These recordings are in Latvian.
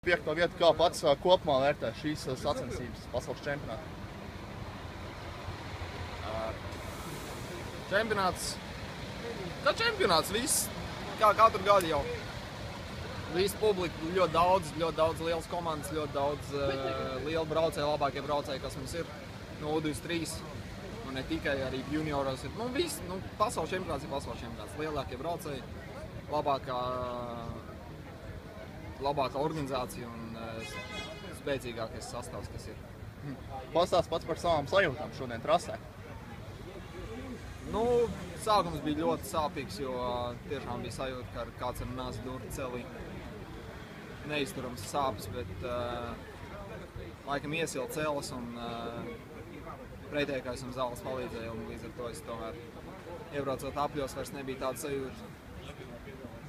5. vietu, kā pats kopumā vērtē šīs sacensības pasaules čempionātā? Čempionāts. Kā čempionāts, viss, kā katru gadu jau. Visi publika, ļoti daudz lielas komandas, ļoti daudz lielu braucēju, labākie braucēji, kas mums ir. No U23, un ne tikai arī junioros ir. Viss, pasaules čempionāts ir pasaules čempionāts. Lielākie braucēji, labākā organizācija un spēcīgākais sastāvs, kas ir. Pastāst pats par savām sajūtām šodien trasē. Sākums bija ļoti sāpīgs, jo tiešām bija sajūta, ka kāds ar nāzi durti celī. Neizturams sāpes, bet laikam iesila cēlas un pretējais un zāles palīdzēja. Un līdz ar to es tomēr iebraucot apļos vairs nebija tāda sajūta,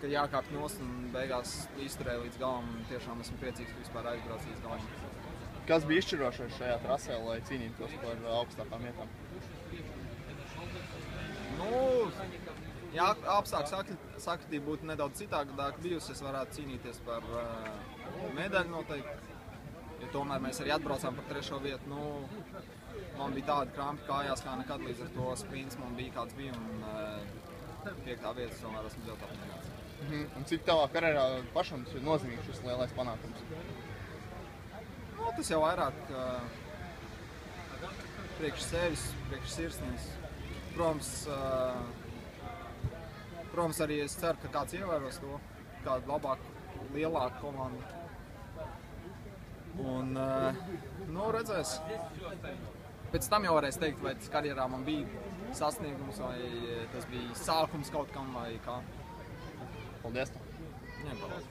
ka jākāpt nost un beigās izturēju līdz galam. Tiešām esmu priecīgs, ka vispār aizbraucu līdz galam. Kas bija izšķirošais šajā trasē, lai cīnītos par augstākām vietām? Ja apstākļu sakritība būtu nedaudz citādāk bijusi, es varētu cīnīties par medaļu noteikti. Jo tomēr mēs arī atbraucām par 3. vietu. Man bija tāda krampa kājās kā nekad, līdz ar to sprints man bija kāds bija un 5. vietas tomēr esmu ļoti apmierināts. Un cik tavā karjerā pašam tas ir nozīmīgs šis lielais panākums? Tas jau vairāk priekš sevis, priekš sirsnības. Protams, arī es ceru, ka kāds ievēros to, kādu labāku, lielāku komandu. Un, redzēs. Pēc tam jau varēs teikt, vai tas karjerā man bija sasniegums, vai tas bija sākums kaut kam, vai kā. Paldies! Paldies!